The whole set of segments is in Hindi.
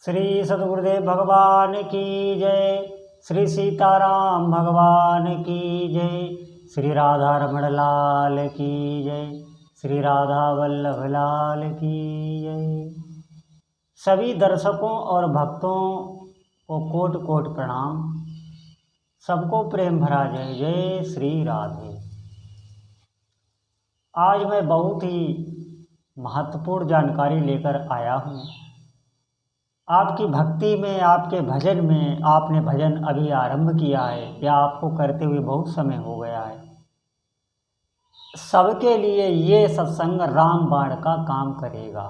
श्री सद्गुरुदेव भगवान की जय। श्री सीताराम भगवान की जय। श्री राधा रमण लाल की जय। श्री राधा वल्लभ लाल की जय। सभी दर्शकों और भक्तों को कोटि कोटि प्रणाम। सबको प्रेम भरा जय जय श्री राधे। आज मैं बहुत ही महत्वपूर्ण जानकारी लेकर आया हूँ। आपकी भक्ति में, आपके भजन में, आपने भजन अभी आरंभ किया है या आपको करते हुए बहुत समय हो गया है, सबके लिए ये सत्संग रामबाण का काम करेगा।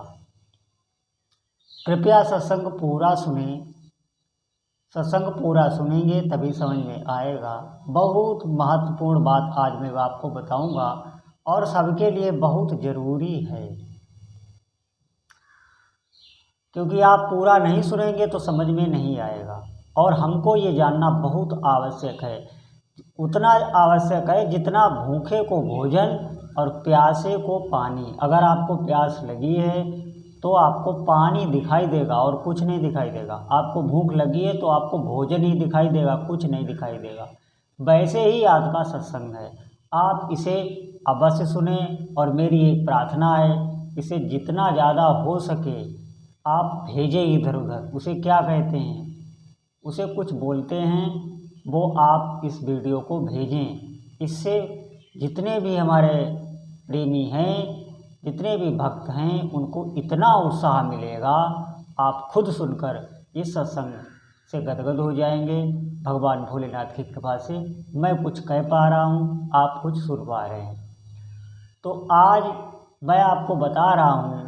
कृपया सत्संग पूरा सुने। सत्संग पूरा सुनेंगे तभी समझ में आएगा। बहुत महत्वपूर्ण बात आज मैं आपको बताऊंगा और सबके लिए बहुत ज़रूरी है, क्योंकि आप पूरा नहीं सुनेंगे तो समझ में नहीं आएगा। और हमको ये जानना बहुत आवश्यक है, उतना आवश्यक है जितना भूखे को भोजन और प्यासे को पानी। अगर आपको प्यास लगी है तो आपको पानी दिखाई देगा और कुछ नहीं दिखाई देगा। आपको भूख लगी है तो आपको भोजन ही दिखाई देगा, कुछ नहीं दिखाई देगा। वैसे ही आज का सत्संग है, आप इसे अवश्य सुने। और मेरी एक प्रार्थना है, इसे जितना ज़्यादा हो सके आप भेजें इधर उधर। उसे क्या कहते हैं, उसे कुछ बोलते हैं, वो आप इस वीडियो को भेजें। इससे जितने भी हमारे प्रेमी हैं, जितने भी भक्त हैं, उनको इतना उत्साह मिलेगा, आप खुद सुनकर इस सत्संग से गदगद हो जाएंगे। भगवान भोलेनाथ की कृपा से मैं कुछ कह पा रहा हूँ, आप कुछ सुन पा रहे हैं। तो आज मैं आपको बता रहा हूँ,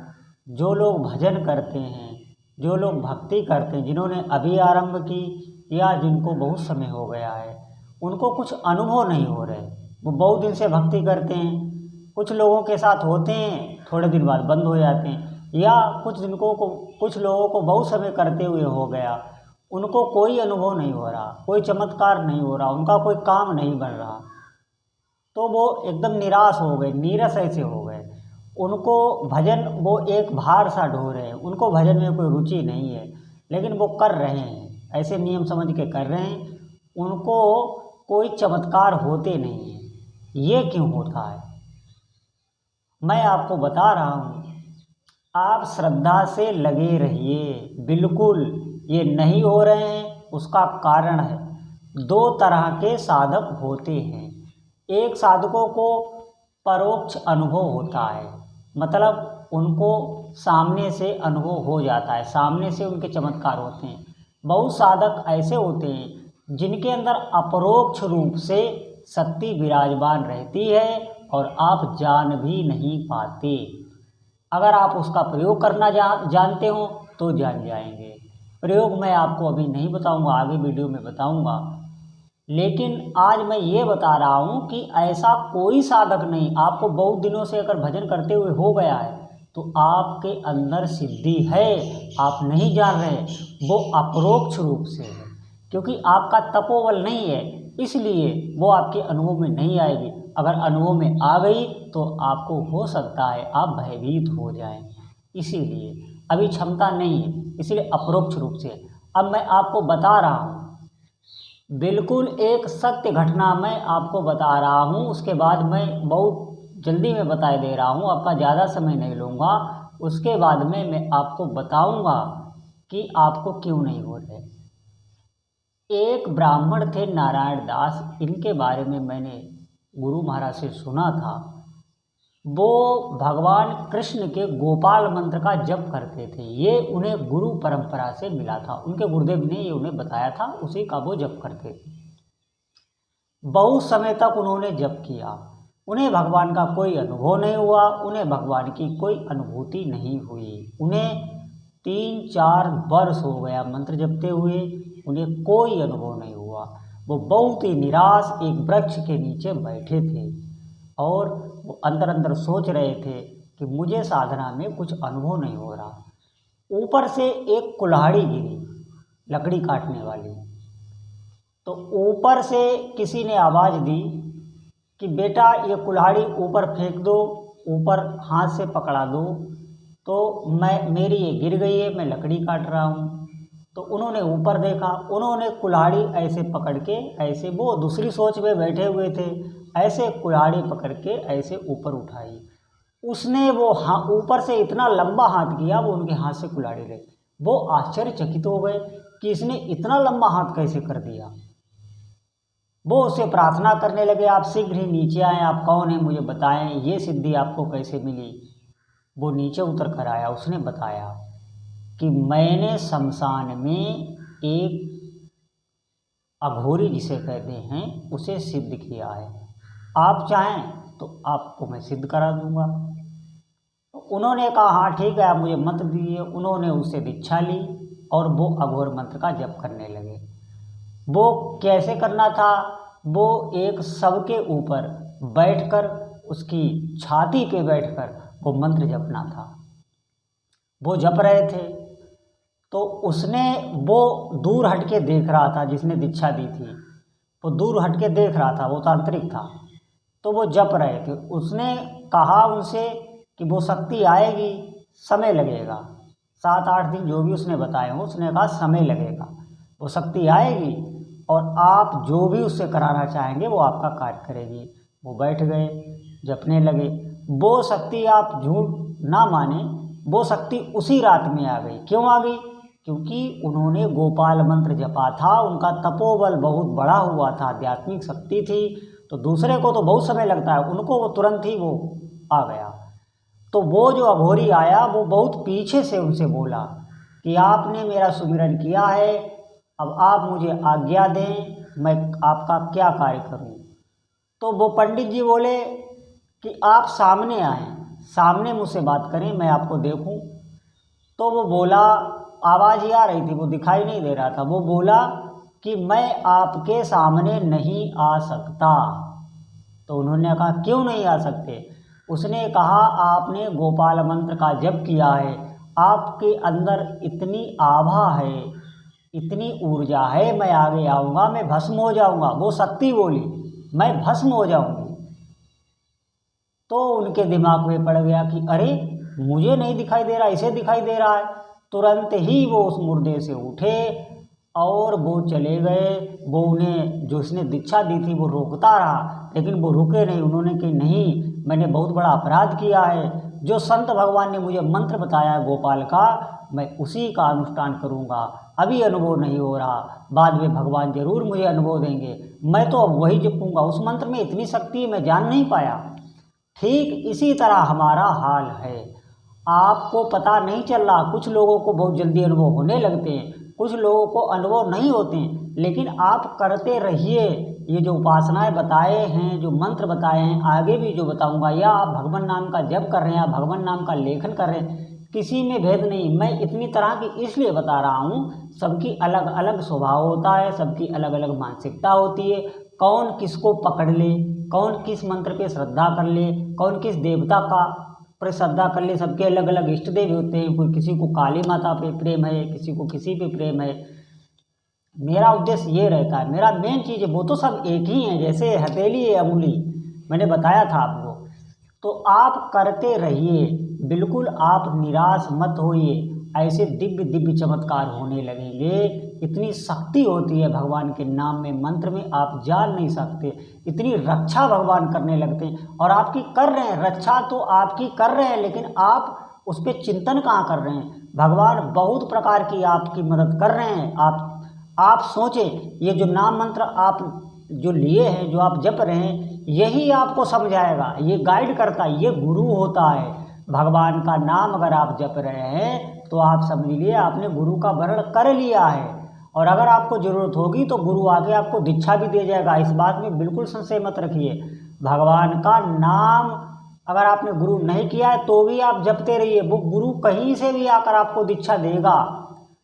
जो लोग भजन करते हैं, जो लोग भक्ति करते हैं, जिन्होंने अभी आरंभ की या जिनको बहुत समय हो गया है, उनको कुछ अनुभव नहीं हो रहे। वो बहुत दिन से भक्ति करते हैं, कुछ लोगों के साथ होते हैं, थोड़े दिन बाद बंद हो जाते हैं, या कुछ लोगों को बहुत समय करते हुए हो गया, उनको कोई अनुभव नहीं हो रहा, कोई चमत्कार नहीं हो रहा, उनका कोई काम नहीं बन रहा, तो वो एकदम निराश हो गए, नीरस ऐसे हो गए। उनको भजन, वो एक भार सा ढो रहे हैं, उनको भजन में कोई रुचि नहीं है, लेकिन वो कर रहे हैं, ऐसे नियम समझ के कर रहे हैं, उनको कोई चमत्कार होते नहीं हैं। ये क्यों होता है, मैं आपको बता रहा हूँ। आप श्रद्धा से लगे रहिए। बिल्कुल ये नहीं हो रहे हैं, उसका कारण है, दो तरह के साधक होते हैं। एक साधकों को परोक्ष अनुभव होता है, मतलब उनको सामने से अनुभव हो जाता है, सामने से उनके चमत्कार होते हैं। बहुत साधक ऐसे होते हैं जिनके अंदर अपरोक्ष रूप से शक्ति विराजमान रहती है और आप जान भी नहीं पाते। अगर आप उसका प्रयोग करना जानते हो तो जान जाएंगे। प्रयोग मैं आपको अभी नहीं बताऊंगा, आगे वीडियो में बताऊंगा। लेकिन आज मैं ये बता रहा हूँ कि ऐसा कोई साधक नहीं। आपको बहुत दिनों से अगर भजन करते हुए हो गया है तो आपके अंदर सिद्धि है, आप नहीं जान रहे, वो अपरोक्ष रूप से है, क्योंकि आपका तपोबल नहीं है, इसलिए वो आपके अनुभव में नहीं आएगी। अगर अनुभव में आ गई तो आपको हो सकता है आप भयभीत हो जाएं, इसीलिए अभी क्षमता नहीं है, इसलिए अपरोक्ष रूप से। अब मैं आपको बता रहा हूँ, बिल्कुल एक सत्य घटना मैं आपको बता रहा हूँ, उसके बाद मैं बहुत जल्दी में बता दे रहा हूँ, आपका ज़्यादा समय नहीं लूँगा। उसके बाद में मैं आपको बताऊँगा कि आपको क्यों नहीं हो रहे। एक ब्राह्मण थे नारायण दास, इनके बारे में मैंने गुरु महाराज से सुना था। वो भगवान कृष्ण के गोपाल मंत्र का जप करते थे। ये उन्हें गुरु परंपरा से मिला था, उनके गुरुदेव ने ये उन्हें बताया था, उसी का वो जप करते थे। बहुत समय तक उन्होंने जप किया, उन्हें भगवान का कोई अनुभव नहीं हुआ, उन्हें भगवान की कोई अनुभूति नहीं हुई। उन्हें 3-4 वर्ष हो गया मंत्र जपते हुए, उन्हें कोई अनुभव नहीं हुआ। वो बहुत ही निराश एक वृक्ष के नीचे बैठे थे और वो अंदर अंदर सोच रहे थे कि मुझे साधना में कुछ अनुभव नहीं हो रहा। ऊपर से एक कुल्हाड़ी गिरी, लकड़ी काटने वाली। तो ऊपर से किसी ने आवाज़ दी कि बेटा ये कुल्हाड़ी ऊपर फेंक दो, ऊपर हाथ से पकड़ा दो। तो मेरी ये गिर गई है, मैं लकड़ी काट रहा हूँ। तो उन्होंने ऊपर देखा, उन्होंने कुल्हाड़ी ऐसे पकड़ के, ऐसे वो दूसरी सोच में बैठे हुए थे, ऐसे कुल्हाड़ी पकड़ के ऐसे ऊपर उठाई। उसने वो ऊपर से इतना लंबा हाथ किया, वो उनके हाथ से कुल्हाड़ी ले। वो आश्चर्यचकित हो गए कि इसने इतना लंबा हाथ कैसे कर दिया। वो उससे प्रार्थना करने लगे, आप शीघ्र ही नीचे आएँ, आप कौन हैं मुझे बताएं, ये सिद्धि आपको कैसे मिली। वो नीचे उतर कर आया, उसने बताया कि मैंने शमशान में एक अघोरी जिसे कहते हैं उसे सिद्ध किया है, आप चाहें तो आपको मैं सिद्ध करा दूंगा। उन्होंने कहा हाँ ठीक है, आप मुझे मंत्र दीजिए। उन्होंने उससे दीक्षा ली और वो अघोर मंत्र का जप करने लगे। वो कैसे करना था, वो एक शव के ऊपर बैठकर, उसकी छाती पे बैठकर वो मंत्र जपना था। वो जप रहे थे तो उसने, वो दूर हट के देख रहा था, जिसने दीक्षा दी थी वो दूर हट के देख रहा था, वो तांत्रिक था। तो वो जप रहे थे। उसने कहा उनसे कि वो शक्ति आएगी, समय लगेगा, 7-8 दिन जो भी उसने बताए हो, उसने कहा समय लगेगा, वो शक्ति आएगी और आप जो भी उससे कराना चाहेंगे वो आपका कार्य करेगी। वो बैठ गए, जपने लगे। वो शक्ति, आप झूठ ना माने, वो शक्ति उसी रात में आ गई। क्यों आ गई? क्योंकि उन्होंने गोपाल मंत्र जपा था, उनका तपोबल बहुत बड़ा हुआ था, आध्यात्मिक शक्ति थी। तो दूसरे को तो बहुत समय लगता है, उनको वो तुरंत ही वो आ गया। तो वो जो अघोरी आया वो बहुत पीछे से उनसे बोला कि आपने मेरा सुमिरन किया है, अब आप मुझे आज्ञा दें, मैं आपका क्या कार्य करूं। तो वो पंडित जी बोले कि आप सामने आएँ, सामने मुझसे बात करें, मैं आपको देखूं। तो वो बोला, आवाज़ ही आ रही थी, वो दिखाई नहीं दे रहा था। वो बोला कि मैं आपके सामने नहीं आ सकता। तो उन्होंने कहा क्यों नहीं आ सकते? उसने कहा आपने गोपाल मंत्र का जप किया है, आपके अंदर इतनी आभा है, इतनी ऊर्जा है, मैं आगे आऊँगा, मैं भस्म हो जाऊँगा। वो शक्ति बोली, मैं भस्म हो जाऊँगी। तो उनके दिमाग में पड़ गया कि अरे मुझे नहीं दिखाई दे रहा, इसे दिखाई दे रहा है। तुरंत ही वो उस मुर्दे से उठे और वो चले गए। वो उन्हें, जो उसने दीक्षा दी थी, वो रोकता रहा, लेकिन वो रुके नहीं। उन्होंने कहा नहीं, मैंने बहुत बड़ा अपराध किया है, जो संत भगवान ने मुझे मंत्र बताया है गोपाल का, मैं उसी का अनुष्ठान करूँगा। अभी अनुभव नहीं हो रहा, बाद में भगवान जरूर मुझे अनुभव देंगे, मैं तो अब वही जपूँगा। उस मंत्र में इतनी शक्ति मैं जान नहीं पाया। ठीक इसी तरह हमारा हाल है, आपको पता नहीं चल रहा। कुछ लोगों को बहुत जल्दी अनुभव होने लगते हैं, कुछ लोगों को अनुभव नहीं होते हैं, लेकिन आप करते रहिए। ये जो उपासनाएं बताए हैं, जो मंत्र बताए हैं, आगे भी जो बताऊंगा, या आप भगवान नाम का जप कर रहे हैं, आप भगवान नाम का लेखन कर रहे हैं, किसी में भेद नहीं। मैं इतनी तरह की इसलिए बता रहा हूँ, सबकी अलग अलग स्वभाव होता है, सबकी अलग अलग मानसिकता होती है। कौन किसको पकड़ ले, कौन किस मंत्र पे श्रद्धा कर ले, कौन किस देवता का पर श्रद्धा कर ले, सबके अलग अलग इष्ट देव होते हैं। कोई किसी को काली माता पे प्रेम है, किसी को किसी पे प्रेम है। मेरा उद्देश्य ये रहता है, मेरा मेन चीज़ है, वो तो सब एक ही हैं, जैसे हथेली है अंगुली, मैंने बताया था आपको। तो आप करते रहिए, बिल्कुल आप निराश मत होइए। ऐसे दिव्य दिव्य चमत्कार होने लगेंगे। इतनी शक्ति होती है भगवान के नाम में, मंत्र में, आप जान नहीं सकते। इतनी रक्षा भगवान करने लगते हैं, और आपकी कर रहे हैं रक्षा, तो आपकी कर रहे हैं, लेकिन आप उस पर चिंतन कहाँ कर रहे हैं। भगवान बहुत प्रकार की आपकी मदद कर रहे हैं। आप सोचें, ये जो नाम मंत्र आप जो लिए हैं, जो आप जप रहे हैं, यही आपको समझाएगा, ये गाइड करता है, ये गुरु होता है। भगवान का नाम अगर आप जप रहे हैं तो आप समझ लिए आपने गुरु का वर्ण कर लिया है। और अगर आपको ज़रूरत होगी तो गुरु आके आपको दीक्षा भी दे जाएगा, इस बात में बिल्कुल संशय मत रखिए। भगवान का नाम अगर आपने गुरु नहीं किया है तो भी आप जपते रहिए, वो गुरु कहीं से भी आकर आपको दीक्षा देगा,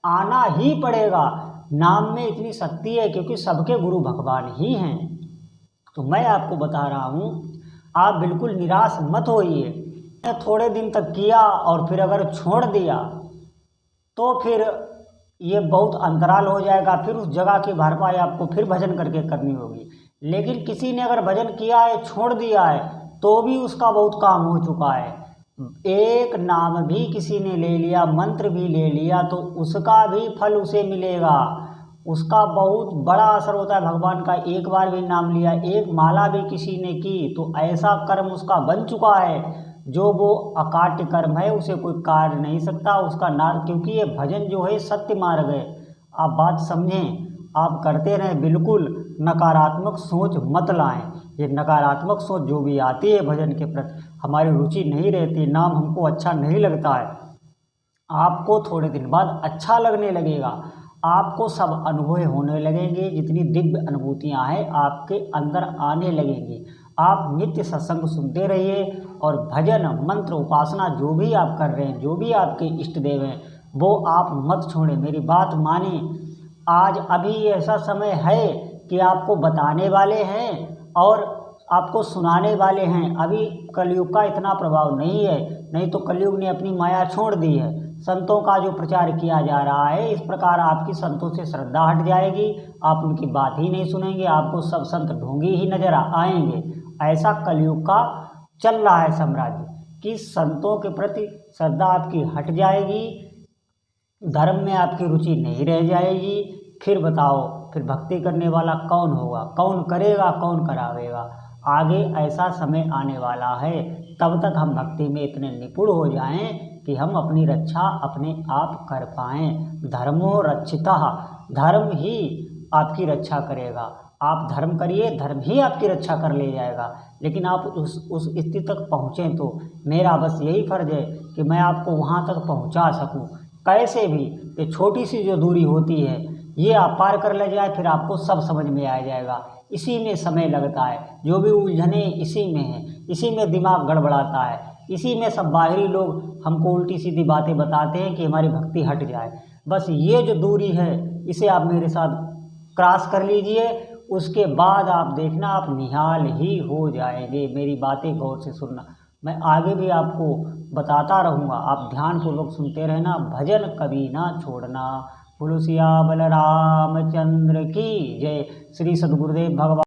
आना ही पड़ेगा। नाम में इतनी शक्ति है, क्योंकि सबके गुरु भगवान ही हैं। तो मैं आपको बता रहा हूँ, आप बिल्कुल निराश मत होइए। थोड़े दिन तक किया और फिर अगर छोड़ दिया तो फिर ये बहुत अंतराल हो जाएगा, फिर उस जगह की भरपाई आपको फिर भजन करके करनी होगी। लेकिन किसी ने अगर भजन किया है, छोड़ दिया है, तो भी उसका बहुत काम हो चुका है। एक नाम भी किसी ने ले लिया, मंत्र भी ले लिया, तो उसका भी फल उसे मिलेगा। उसका बहुत बड़ा असर होता है भगवान का। एक बार भी नाम लिया, एक माला भी किसी ने की, तो ऐसा कर्म उसका बन चुका है जो वो अकाट्य कर्म है, उसे कोई काट नहीं सकता उसका नाम। क्योंकि ये भजन जो है सत्य मार्ग है। आप बात समझें, आप करते रहें, बिल्कुल नकारात्मक सोच मत लाएं। ये नकारात्मक सोच जो भी आती है भजन के प्रति, हमारी रुचि नहीं रहती, नाम हमको अच्छा नहीं लगता है, आपको थोड़े दिन बाद अच्छा लगने लगेगा। आपको सब अनुभव होने लगेंगे, जितनी दिव्य अनुभूतियाँ हैं आपके अंदर आने लगेंगी। आप नित्य सत्संग सुनते रहिए और भजन मंत्र उपासना जो भी आप कर रहे हैं, जो भी आपके इष्ट देव हैं, वो आप मत छोड़ें। मेरी बात मानिए, आज अभी ऐसा समय है कि आपको बताने वाले हैं और आपको सुनाने वाले हैं। अभी कलयुग का इतना प्रभाव नहीं है, नहीं तो कलयुग ने अपनी माया छोड़ दी है। संतों का जो प्रचार किया जा रहा है, इस प्रकार आपकी संतों से श्रद्धा हट जाएगी, आप उनकी बात ही नहीं सुनेंगे, आपको सब संत ढोंगी ही नजर आएंगे। ऐसा कलयुग का चल रहा है साम्राज्य कि संतों के प्रति श्रद्धा आपकी हट जाएगी, धर्म में आपकी रुचि नहीं रह जाएगी। फिर बताओ, फिर भक्ति करने वाला कौन होगा, कौन करेगा, कौन करावेगा। आगे ऐसा समय आने वाला है, तब तक हम भक्ति में इतने निपुण हो जाएं कि हम अपनी रक्षा अपने आप कर पाएं। धर्मो रक्षितः, धर्म ही आपकी रक्षा करेगा। आप धर्म करिए, धर्म ही आपकी रक्षा कर ले जाएगा। लेकिन आप उस स्थिति तक पहुँचें तो मेरा बस यही फर्ज है कि मैं आपको वहाँ तक पहुँचा सकूँ। कैसे भी ये छोटी सी जो दूरी होती है, ये आप पार कर ले जाए, फिर आपको सब समझ में आ जाएगा। इसी में समय लगता है, जो भी उलझने इसी में है, इसी में दिमाग गड़बड़ाता है, इसी में सब बाहरी लोग हमको उल्टी सीधी बातें बताते हैं कि हमारी भक्ति हट जाए। बस ये जो दूरी है, इसे आप मेरे साथ क्रॉस कर लीजिए, उसके बाद आप देखना आप निहाल ही हो जाएंगे। मेरी बातें गौर से सुनना, मैं आगे भी आपको बताता रहूँगा, आप ध्यानपूर्वक सुनते रहना। भजन कभी ना छोड़ना। बोलो सिया बलरामचंद्र की जय। श्री सद्गुरुदेव भगवान।